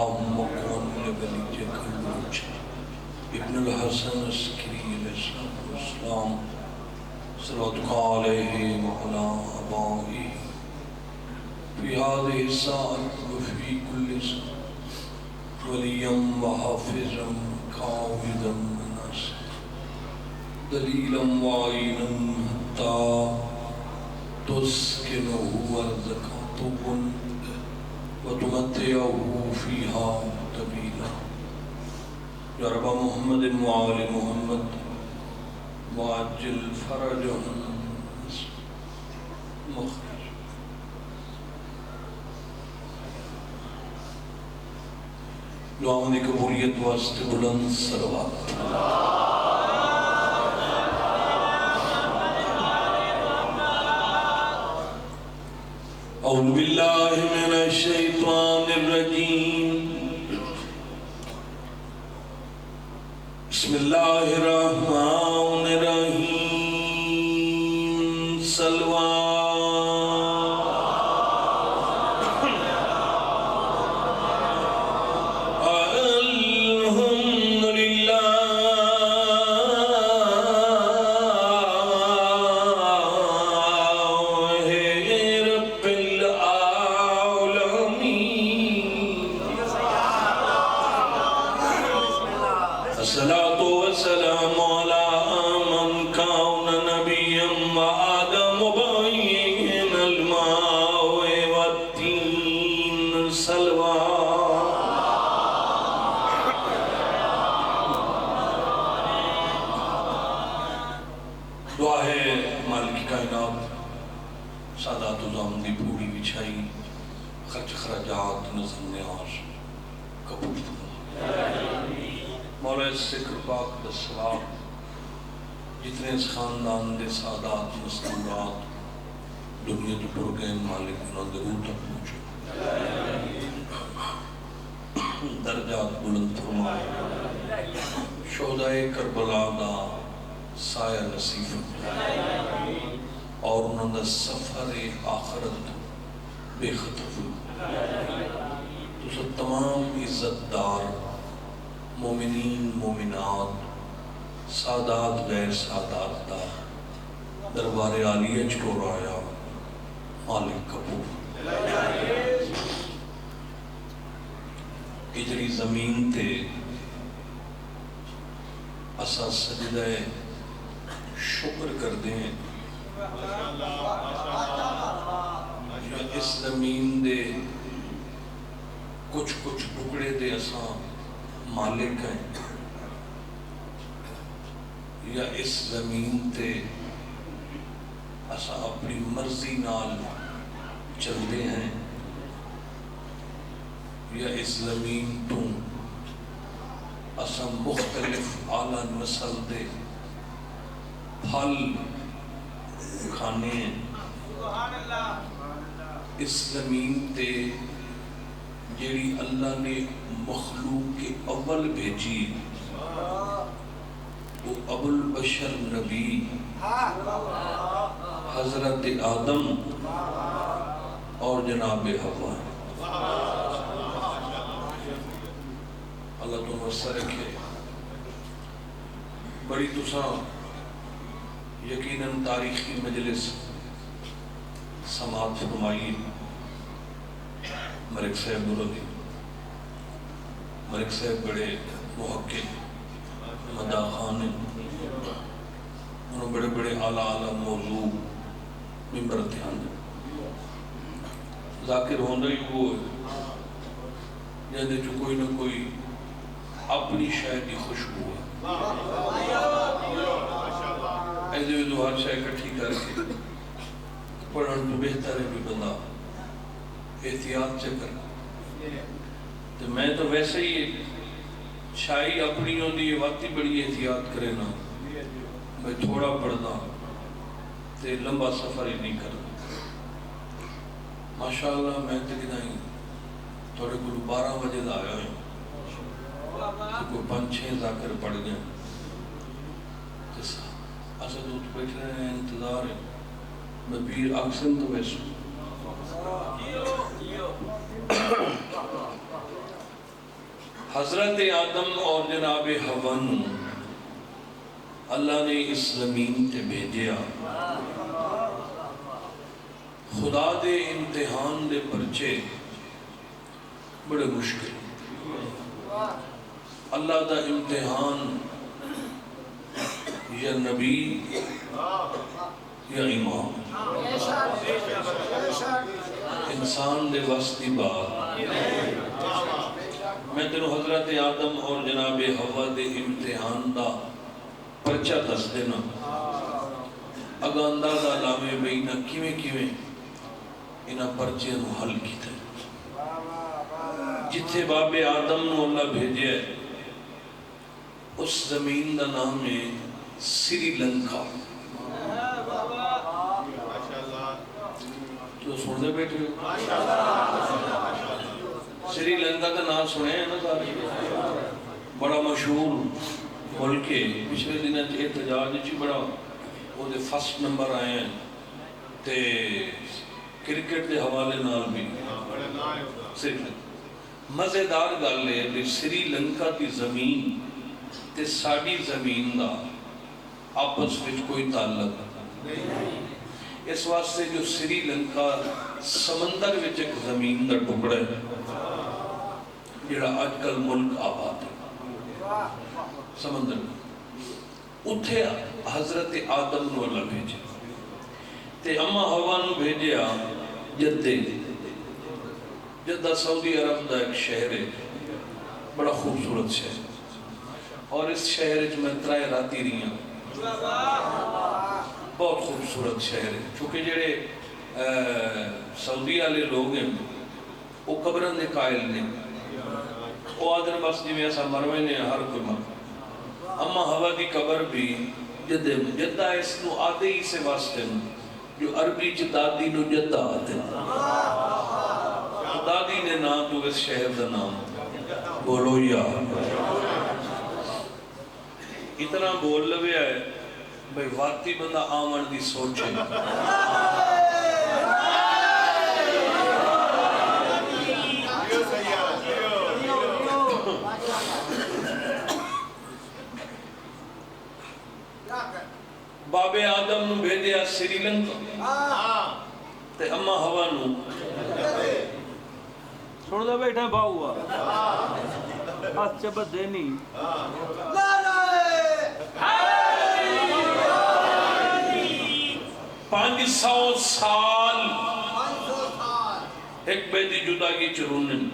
اللهم كن لوليك الوجه ابن الحسن العسكري علیہ السلام صلواتك عليه وعلى آبائه في هذه الساعة وفي كل ساعة وليا وحافظا قائدا وناصرا دليلا وعينا حتى تسكنه أرضك وتمتعه فيها طويلا يا رب محمد وآل محمد وعجل فرجهم مخرج. دعاؤں کی قبولیت واسطے بلند صلوات. اعوذ باللہ من الشیطان الرجیم بسم اللہ الرحمن الرحیم دعا ہے مالک کائنات سادات و زام دی پوری بچھائی خرچ خراجات نظر نیاز قبول فرما. مولا سکر پاک دسواب جتنے اس خاندان دے سادات مستورات دنیا تو پر گئے مالک انہوں نے روح تک پہنچو درجات بلند فرما. شہدائے کربلا دا سایہ نصیب اور انہوں نے سفر آخرت بے خطف تو سب تمام عزت دار مومنین مومنات سادات غیر سادات دا دربار عالیہ چکو رایا مالک قبول. اجری زمین تے اسا سجدہ شکر کر دیں اس زمین دے کچھ ٹکڑے دے اساں مالک ہیں یا اس زمین تے اساں اپنی مرضی نال چلتے ہیں یا اس زمین تو اساں مختلف اعلیٰ نسل دے پھل کھانے ہیں. اس زمین تے جیڑی اللہ نے مخلوق کے اول بھیجی وہ ابو البشر نبی حضرت آدم اور جناب حوا. اللہ تو مرسہ رکھے. بڑی تساں یقیناً تاریخی مجلس سماعت فرمائی. ملک صاحب نورالدین ملک صاحب بڑے محقق مداح خان ہیں. انہوں بڑے بڑے اعلیٰ موضوع ممبر دھیان دیں. ذاکر ہوندہ ہی وہ جہاں جو کوئی نہ کوئی اپنی شاید کی خوشبو ہے. ایسے بھی دو ہر شاید کٹھی کر کے پڑھن تو بہتر ہے بھی بندہ احتیاط چکر. تو میں تو ویسے ہی شاہی اپنی ہوندی یہ وقتی بڑی احتیاط کرے نا. میں تھوڑا پڑھنا تے لمبا سفر ہی نہیں کرنا. ماشاءاللہ میں تکدائیں تھوڑے کو 12 بجے دا آیا ہوں کوئی 5-6 ذاکر پڑھ گئے. اسے تو بیٹھ رہے ہیں انتظار ہے. میں پیر اکثر تو ویسے حضرت آدم اور جناب حوا اللہ نے اس زمین تے بھیجیا خدا دے امتحان دے پرچے بڑے مشکل اللہ دا امتحان یا نبی یا امام انسان دے وسطی بات میں تینوں حضرت آدم اور جناب حوا دے امتحان دا پرچہ دس دینا اگا اندازہ لامے بینہ کیویں انہا پرچے نو حل کیتے جتھے باب آدم نو اللہ بھیجے اس زمین دا نام ہے سری لنکا جو سن دے بیٹھے سری لنکا کا نام سنے ہیں نا سارے بڑا مشہور ملک ہے پچھلے دن احتجاج چی بڑا وہ دے فرسٹ نمبر آئے ہیں تے کرکٹ دے حوالے نال بھی سری لنکا مزیدار گل ہے کہ سری لنکا کی زمین تے ساڑی زمین دا آپس وچ کوئی تعلق نہیں اس واسطے جو سری لنکا سمندر وچ ایک زمین دا ٹکڑا ہے جڑا آج کل ملک آباد ہے سمندر اتھے حضرت آدم نو اللہ بھیجے تے اما حوا نو بھیجیا جدہ سعودی عرب دا ایک شہر ہے بڑا خوبصورت شہر اور اس شہر میں ترائے راتی رہی ہیں بہت خوبصورت شہر ہے چونکہ جڑے سعودی والے لوگ ہیں وہ قبرن دے قائل نہیں وہ آدھر بس جی میں ایسا مروے نے ہر کوئی مر اما حوا دی قبر بھی جدہ اس نو آدھے ہی سے واسطے جو عربی چ دادی نو جدہ آتے دادی نے نام تو اس شہر دا نام بولو یا اتنا بول لوے آئے بھئی واقعی بندہ آمن دی سوچے باب آدم نو بھیجیا سری لنکا تے اما حوا نو سن دے بیٹھا باؤ ہاتھ چبت دے نہیں پانچ سو سال ایک بیدی جدا کی چرونن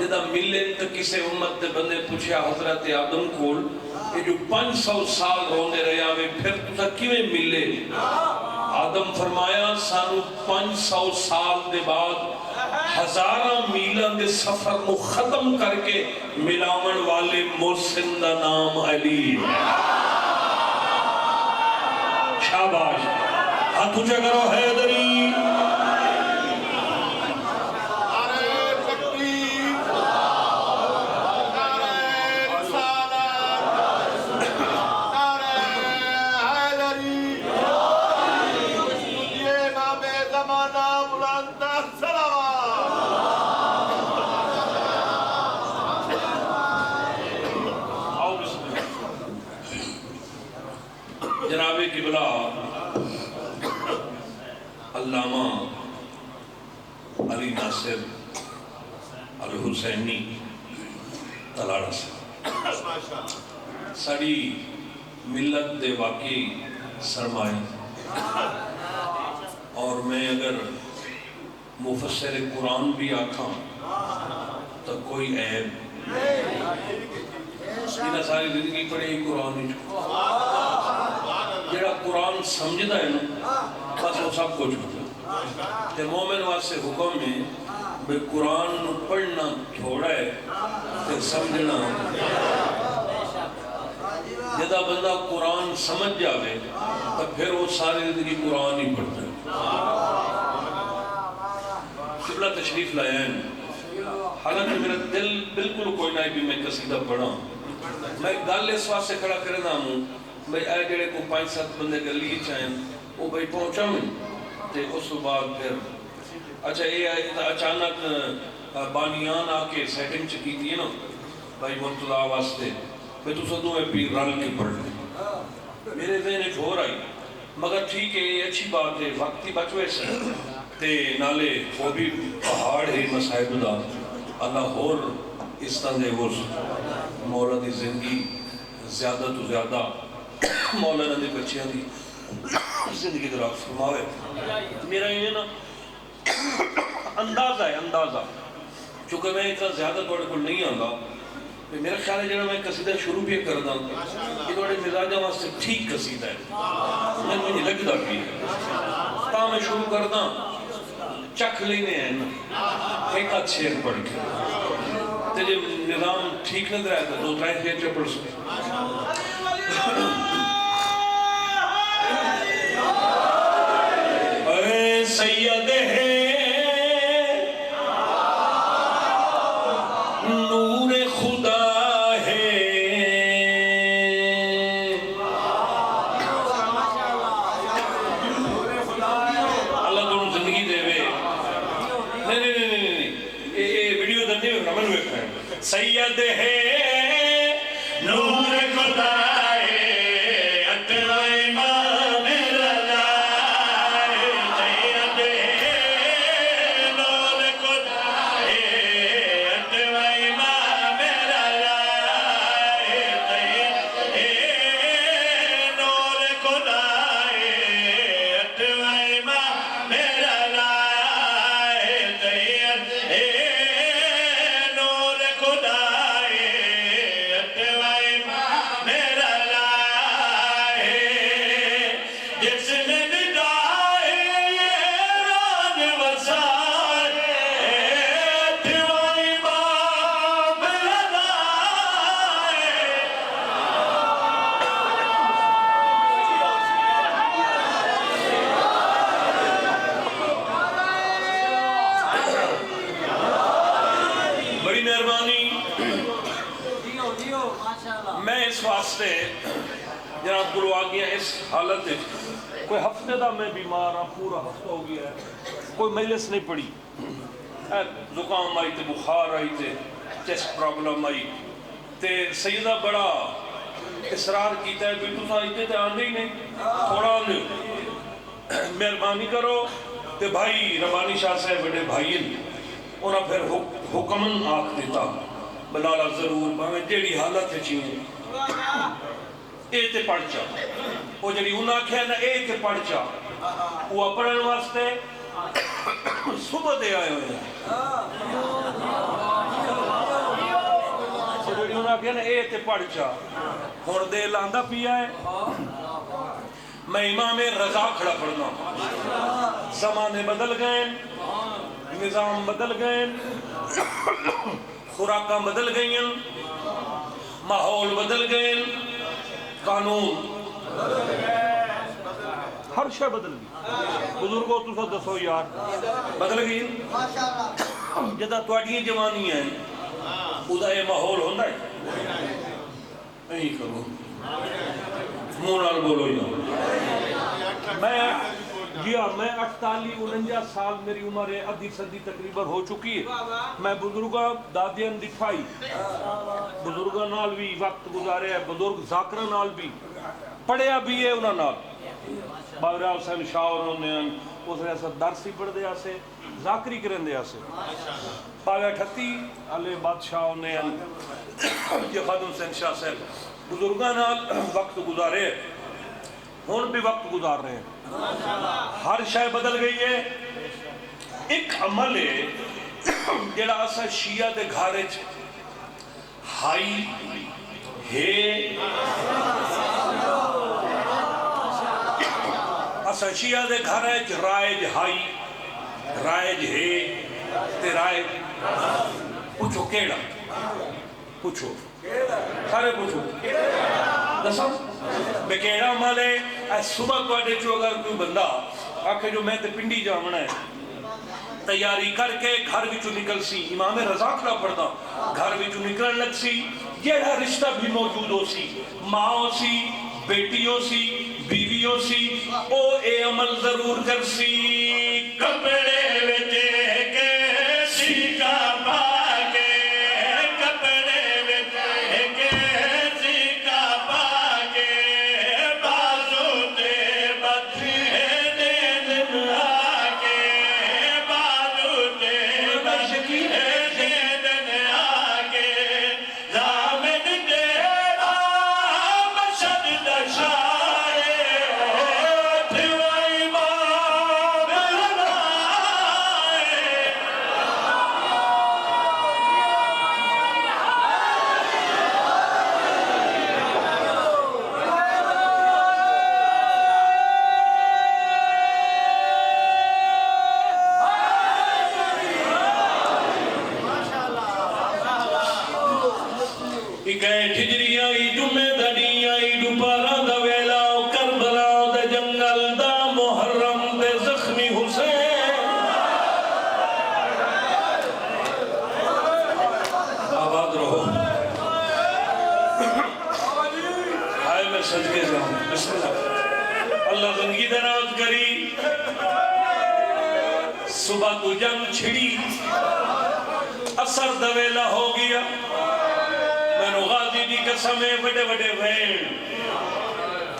جدا ملن تو کسے امت دے بندے پوچھا حضرت آدم کول یہ جو 500 سال روندے رہے آوے پھر تُسا کیویں ملے آدم فرمایا سانو 500 سال دے بعد ہزارہ میلہ دے سفر کو ختم کر کے ملاون والے محسن دا نام علی شاباش ہاتھ اونچا کرو حیدری جناب قبلہ علامہ علی ناصر الحسینی تلاڑا سے ساڑی ملت دے واقعی سرمائے اور میں اگر مفسر قرآن بھی آکھاں تو کوئی عیب انہا ساری زندگی پڑھے ہی قرآن ہی جڑا قرآن سمجھدا ہے نا بس وہ سب کچھ ہوتا تے مومن واسے حکم ہے بھئی قرآن پڑھنا تھوڑا ہے تے سمجھنا جدا بندہ قرآن سمجھ جاوے تو پھر وہ ساری زندگی قرآن ہی پڑھتا ہے قبلہ تشریف لائے ہیں حالانکہ میرا دل بالکل کوئی نہیں بھی میں قصیدہ پڑھا میں گل اس واسطے کھڑا کرنا ہوں بھئی اے جڑے کو 5-7 بندے گلی چاہیں وہ بھئی پہنچا میں تے اس بعد پھر اچھا یہ اچانک بانیان آ کے سیٹنگ چکی دی ہے نا بھائی مرتضیٰ واسطے میں تو سدوں میں پیر رل کے پڑھ لیں میرے ذہن ایک ہو رہی مگر ٹھیک ہے یہ اچھی بات ہے وقت ہی بچوے سے تے نالے وہ بھی پہاڑ ہے مسائب دا اللہ ہور اس طرح دے وہ مولا دی زندگی زیادہ تو زیادہ مولانا دے بچیاں دی زندگی دراب فرماوے میرا یہ نا اندازہ ہے اندازہ چونکہ میں اتنا زیادہ توڑے کو نہیں آنگا میرا خیال ہے جنہاں میں قصیدہ شروع بھی کرنا یہ توڑے مزاجہ واسطے ٹھیک قصیدہ ہے میں مجھے لگتا بھی ہے تا میں شروع کرنا چکھ لینے ہیں نا ایک آدھ شیر پڑھ کے تجھے نظام ٹھیک نہ رہا تھا دو ترائیں شیر پڑھ سکتے اے سید ہے نور خدا ہے اللہ تو زندگی دے وے نہیں ویڈیو دنیا میں رمن ہوئے کھائیں سید ہے نور خدا جناب گلو آگیا اس حالت ہے کوئی ہفتے دا میں بیمار ہاں پورا ہفتہ ہو گیا ہے کوئی مجلس نہیں پڑی زکام آئی تے بخار آئی تے چیسٹ پرابلم آئی تے سیدہ بڑا اصرار کیتا ہے بھی تو آئیتے تے آندے ہی نہیں تھوڑا آندے مہربانی کرو تے بھائی ربانی شاہ صاحب بڑے بھائی انہاں پھر حکمن آکھ دیتا بلالا ضرور میں جیڑی حالت ہے چیئے اے تے پڑھ چا وہ جڑی انہاں کہے نا اے تے پڑھ چا وہ پڑھن واسطے صبح دے آئے ہوئے وہ جڑی انہاں کہے نا اے تے پڑھ چا ہون دے لاندہ پیا ہے میں امام رضا کھڑا پڑھنا زمانے بدل گئے نظام بدل گئے خوراکاں بدل گئیں ماحول بدل گئے قانون ہر شے بدل گئی بزرگوں تو سب دسو یار بدل گئی جدہ تواڈی جوانی ہے ادا یہ ماحول ہوتا ہے نہیں کرو منہ نال بولو ہی میں جی ہاں میں 48-49 سال میری عمر ہے ادھی صدی تقریباً ہو چکی ہے میں بزرگاں دادیاں دکھائی بزرگاں نال بھی وقت گزارے ہے بزرگ ذاکرہ نال بھی پڑھیا بھی ہے انہاں نال بابر حسین شاہ انہوں نے اس نے ایسا درسی پڑھ دیا سے ذاکری کرن دیا سے پاگا ٹھتی علی بادشاہ نے یہ خادم حسین شاہ صاحب بزرگاں نال وقت گزارے ہون بھی وقت گزار رہے ہیں ہر شے بدل گئی ہے ایک عمل ہے جڑا اسا شیعہ دے گھارے چ ہائی ہے اسا شیعہ دے گھارے چ رائج ہائی رائج ہے تے رائج پوچھو کیڑا پوچھو سارے پوچھو دسو بے کیڑا عمل ہے اے صبح کو اڈے چو اگر کوئی بندہ آکھے جو میں تے پنڈی جامنا ہے تیاری کر کے گھر وچوں نکل سی امام رضا کھڑا پڑھدا گھر وچوں نکلن لگ سی جیڑا رشتہ بھی موجود ہو سی ماں ہو سی بیٹی ہو سی بیوی ہو سی او اے عمل ضرور کر سی کپڑے وچ کے سی کا اکائے ٹھجری آئی جمعے دنی آئی دوپارہ دا ویلا کربلا دا جنگل دا محرم دے زخمی حسین آباد رہو آئے میں صدقے جاؤں بسم اللہ اللہ زندگی دراز کری صبح تو جنگ چھڑی اثر دا ویلا ہو گیا میں نو غازی دی قسمیں بڑے بڑے بھین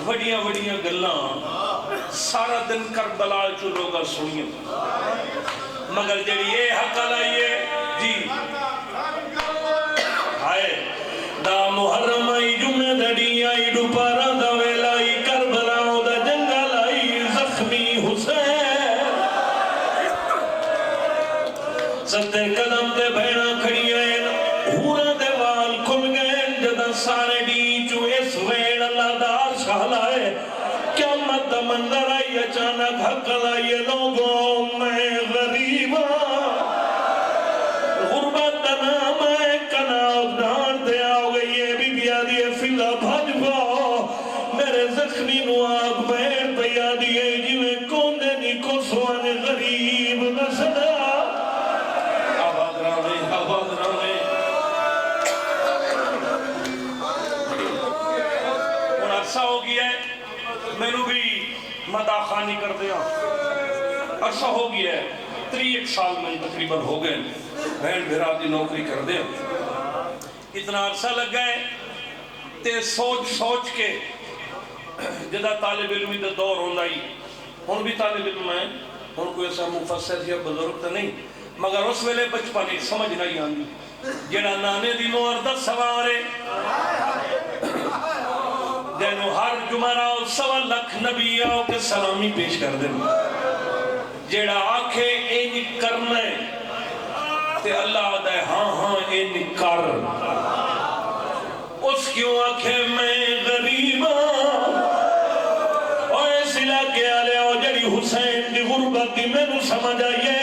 وڑیاں وڑیاں گلاں سارا دن کربلا چو لوگا سنیے مگر جڑی اے حق لائیے جی آئے دا محرم آئی جمعہ دڑی آئی دوپارہ دا ویلا آئی کربلا دا جنگل آئی زخمی حسین ستے قدم تے بھینا کھڑی آئے ہورا دے وال کھل گئے جدہ سارے ڈیچو اس ویڑ اللہ دار شہلائے قیامت دا منظر آئی اچانک حق لائیے لوگوں میں غریبا غربت دا نام ہے کناب ڈھانٹ دے آو گئی ہے بی بیا دیے فلا بھجبا میرے زخمی نو آگ بہر پیا دیے جویں کوندے نی کو سوان غریب نسدا عرصہ ہو گیا ہے میں نو بھی مداخانی کر دیا عرصہ ہو گیا ہے 3 سال میں تقریباً ہو گئے بہن بھرا دی نوکری کر دیا اتنا عرصہ لگ گئے تے سوچ سوچ کے جدہ طالب علمی دا دور ہونا ہی ہون بھی طالب علم ہے ہون کوئی ایسا مفسر یا بزرگ تا نہیں مگر اس ویلے بچپانی سمجھ نہیں آنی جڑا نانے دی موردہ سوارے جنہوں ہر جمعرہ 1.25 لاکھ نبی آؤ کے سلامی پیش کر دیں جیڑا آنکھیں اینی کرنے تے اللہ دے ہاں ہاں اینی کر اس کیوں آنکھیں میں غریبا اور اس علاقے آلے آؤ جڑی حسین دی غربت دی میں نو سمجھ آئیے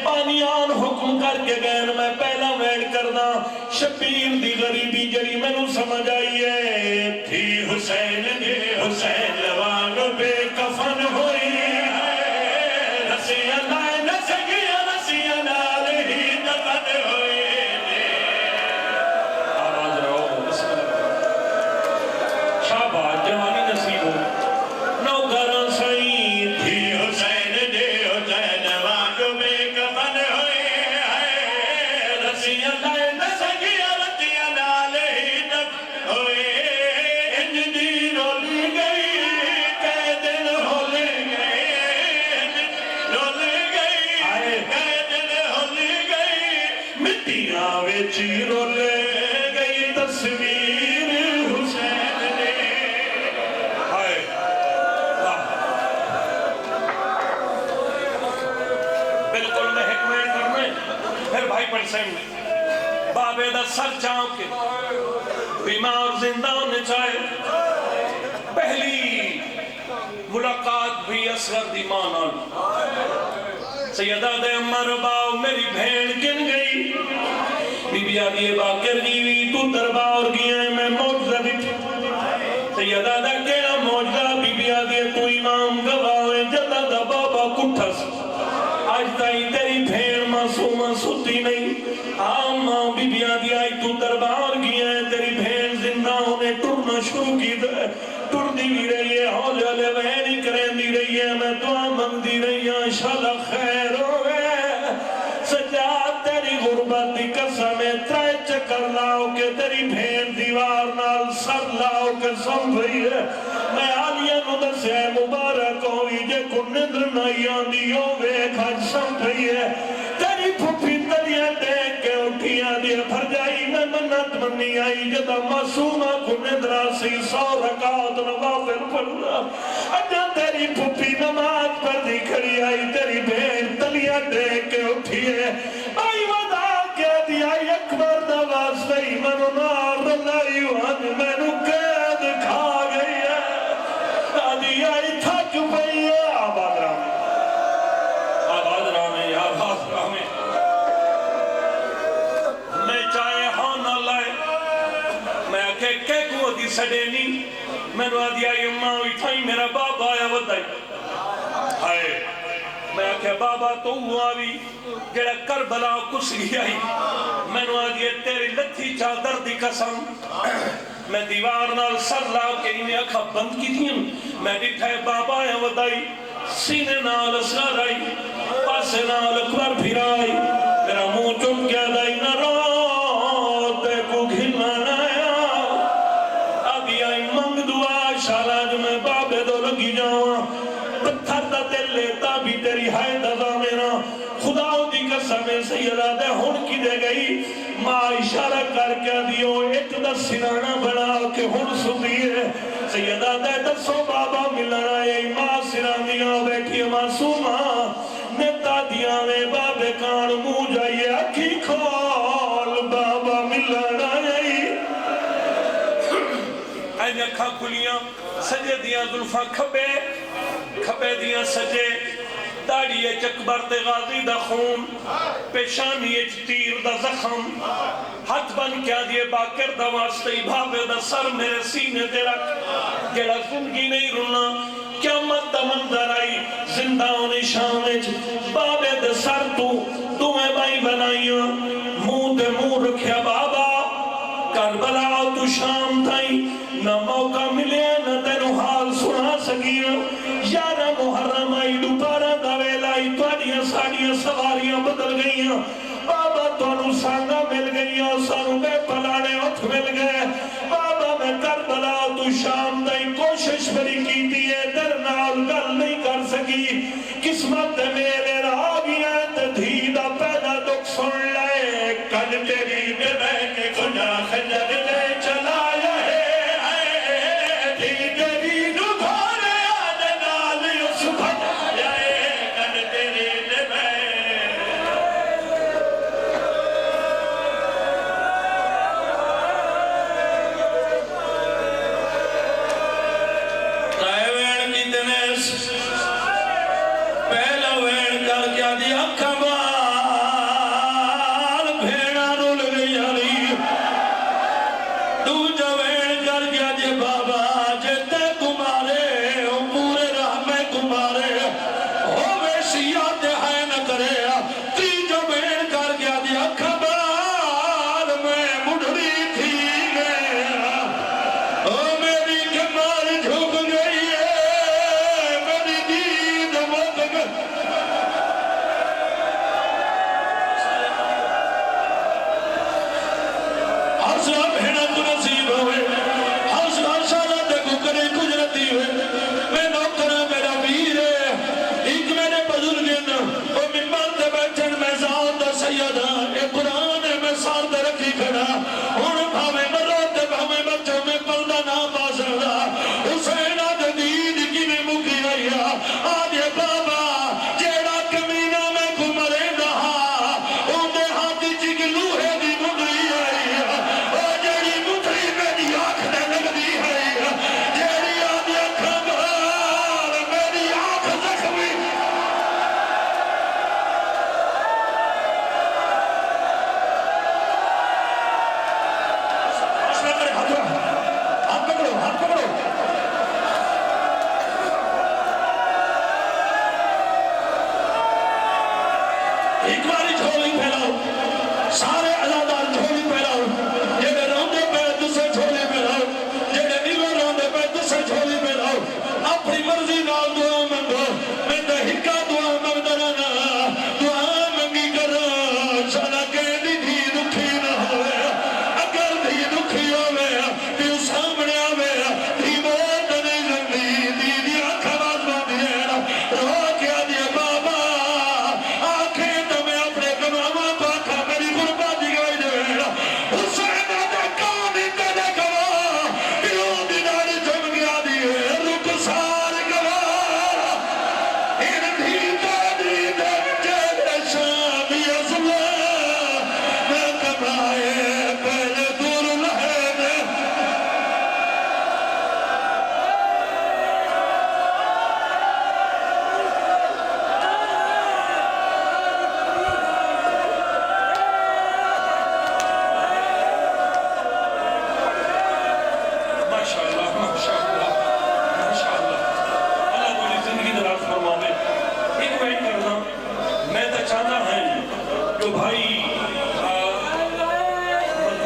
پانیان حکم کر کے گئن میں پہلا ویڈ کرنا شبیر دی غریبی جڑی میں نو سمجھ آئیے تھی حسین دے حسین لوان بے کفن ہوئی رسی اللہ نسگی رسی اللہ ہی دفن ہوئی آواز رہو بسم اللہ شاباش جوانی نصیب ہو نوکران سائیں تھی حسین دے حسین لوان بے کفن ہوئی رسی اللہ نسگی رسی اللہ ہی دفن ہوئی چیرو لے گئی تصویر حسین نے ہائے بالکل میں حکمین کرنے پھر بھائی پرسیم بابے دا سر چاہوں کے بیمار زندہ ہونے چاہے پہلی ملاقات بھی اصغر دی مانا سیدہ دے عمر باؤ میری بھین کن گئی بی بی آدھی باکر جیوی تو دربار گیا ہے میں موجزہ بھی سیدہ دا کیڑا موجزہ بی بی آدھی تو امام گواہ ہے جدہ دا بابا کٹھس آج تائی تیری بھین معصومہ ستی نہیں آماں بی بی آدھی آئی تو دربار گیا ہے تیری بھین زندہ ہونے ٹرنا شروع کی دے ٹر دی بھی رہی ہے ہولے ہولے بہنی کریں دی رہی ہے میں دعا مانگ دی رہی ہے انشاءاللہ خیر ہوئے سجاد تیری غربت دی قسمیں ترائے چکر لاؤ کہ تیری بھین دیوار نال سر لاؤ کہ سنبھئی ہے میں آلیہ ندس ہے مبارک ہوئی جے کو ندر نائیان دیو بے کھاج سنبھئی ہے تیری پھوپی تلیاں دیکھ کے اٹھیاں دیا بھر جائی میں منت منی آئی جدہ معصومہ کو ندرہ سی 100 رکعات نوافل پڑھنا اجا تیری پھوپی نماز پر دی کھڑی آئی تیری بہن تلیاں دیکھ کے اٹھی ہے آئی ودا کیا دیا اکبر نواز نہیں منو نار رلائی وان منو قید کھا گئی ہے آدھی آئی تھا چپئی ہے آباد رامے آباد رامے آباد رامے میں چاہے ہاں نہ لائے دی سڑے نہیں میں نے آدھی آئی اماں ہوئی تھائی میرا بابا آیا ودائی ہائے میں آکھے بابا تو ہوا بھی جڑا کربلا کس گئی آئی میں نے آدھی تیری لتھی چادر دی قسم میں دیوار نال سر لا کے انہیں اکھا بند کی دیں میں دیکھائے بابا آیا ودائی سینے نال اسرار آئی پاسے نال اکبر پھر آئی میرا منہ چپ گیا دائی نہ رو تے کو گھنا نایا آدھی آئی منگ دعا شالا جو میں بابے دو لگی جاؤں پتھر دا دل لیتا بھی تیری ہائے دضا میرا خدا دی قسم سیدہ دے ہن کی دے گئی ماں اشارہ کر کے دیو ایک دا سنانا بنا کے ہن سنی ہے سیدہ دے دسو بابا ملنا ہے ماں سنانیاں بیٹھی معصومہ نیتا دیا میں بابے کان مو جائیے اکھی کھول بابا ملنا ہے این اکھا کھلیاں سجے دیا ظلفہ کھپے دیا سجے داڑی چکبر تے غازی دا خون پیشانی تیر دا زخم ہاتھ بن کیا دیے باکر دا واسطے بھاوے دا سر میرے سینے تے رکھ جڑا زندگی نہیں رونا قیامت دا منظر آئی زندہ ہونے شامج بابے دا سر تو میں بائی بنائیاں منہ تے منہ رکھیا بابا کربلا تو شام تھائی نہ موقع ملے نہ تینو حال سنا سکیا یارہ محرم آئی دوپارہ دویل آئی توانیاں ساڑیاں سواریاں بدل گئیاں بابا توانو سانگا مل گئیاں سانو بے پلانے اٹھ مل گئے بابا میں کربلا تو شام دائی کوشش بری کی دیئے در نال گل نہیں کر سکی قسمت میرے راگیاں تدھیدہ پہلا دکھ سن لائے کل تیری بے بے کے گناہ خجر لے چلا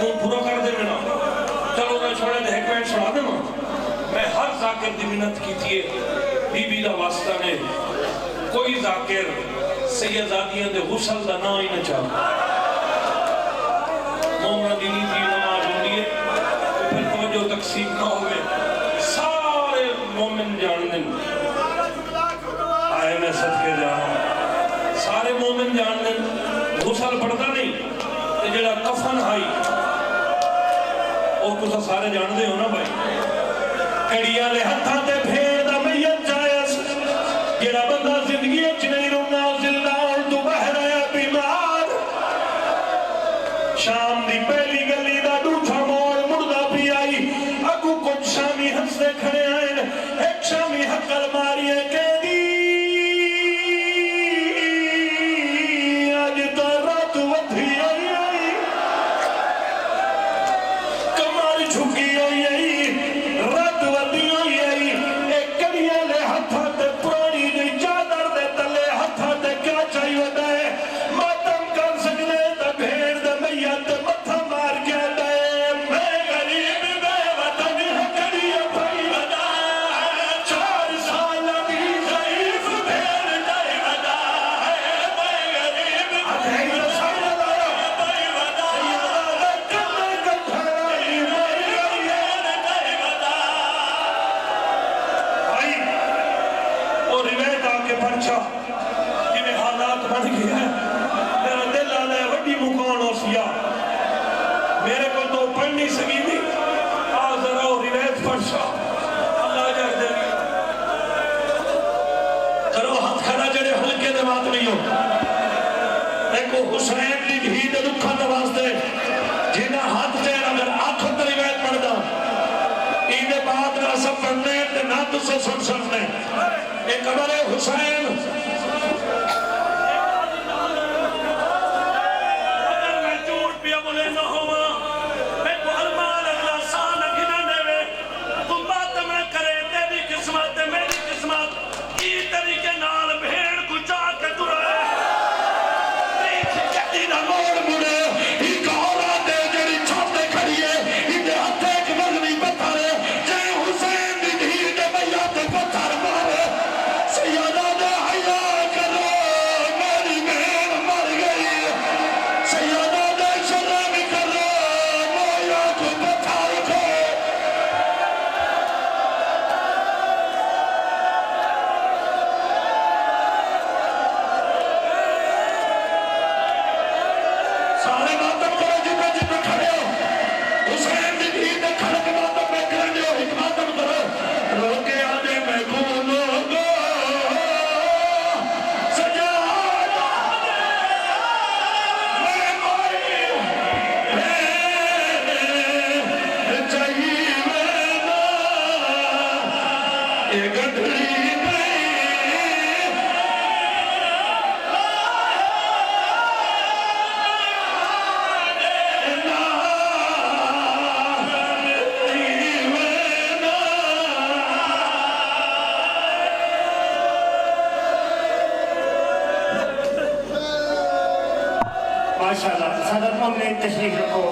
منہ پورا کر دے نا چلو میں چھوڑے دے ایک منٹ سنا دے میں ہر ذاکر دی منت کی تھی بی بی دا واسطہ نے کوئی ذاکر سیدادیاں دے غسل دا نہ ہی نہ چاہتا مومنہ دینی تھی نماز ہوندی ہے پھر توجہ تقسیم نہ ہوئے سارے مومن جان دیں آئے میں صدقے جانا سارے مومن جان دیں غسل پڑھتا نہیں جڑا کفن آئی اور کسا سارے جان دے ہو نا بھائی کڑیاں لے ہتھاں تے پھیر دا میت جائز جڑا بندہ زندگی اچھ نہیں رونا زندہ اور تو بہر آیا بیمار شام دی پہلی گلی دا دوٹھا موڑ مردہ بھی آئی اگو کچھ شامی ہنسے کھڑے آئیں ایک شامی حقل ماری ہے کہ دی آج تو رات ودھی آئی کماری چھکی ہوئی آئی رات ودھی ہوئی آئی ایک کڑیاں لے ہتھا تے پرانی دی چادر دے تلے ہتھا تے کیا چاہیے دے ماتم کر سکنے تے بھیڑ دے میت تے متھا مار کے دے میں غریب بے وطن کڑیاں بھائی ودا 4 سال بھی ضعیف بھیڑ دے ودا میں غریب بھائی ودا بھائی ودا کنے کٹھائی میں غریب دے ودا بھائی اور روایت آکے پرچا کہ میں حالات بڑھ گئے ہیں میرا دل آنا ہے وڈی مکان ہو سیا میرے کو تو پڑھ نہیں سکی تھی آج ذرا وہ روایت پرچا اللہ جائے دے کرو ہاتھ کھڑا جڑے ہلکے دماغ نہیں ہو دیکھو حسین دی بھی دے دکھا نواز دے جنہ ہاتھ چیر اگر آنکھوں تے روایت پڑھ دا عید بعد نہ سب پڑھنے تے نہ تو سے سن سکنے ایک قبر حسین اگر میں جھوٹ پیا بولے نہ ہوا میں کو المال اللہ سان گنا دے تم بات میں کرے تیری قسمت میری قسمت کی طریقے نال بھیڑ کو جا کے ترائے جتی نہ موڑ مڑے ایک عورت ہے جڑی چھوٹے کھڑی ہے ایدے ہاتھ ایک وزنی پتھر جے حسین دی دھی دے میات پتھر مارے سیدہ دے حیا کرو میری بہن مر گئی سیدہ دے شرم کرو مویا کو پتھر کو سارے ماتم کرو جتنے جتنے کھڑے ہو حسین دی دھی دے کھڑے کے ماتم میں کرنے ہو ایک ماتم کرو روکے آنے میں کھولو گو سجادہ میں مائی چاہیے نا یہ گھڑی ماشاءاللہ صدر مومن تشریف رکھو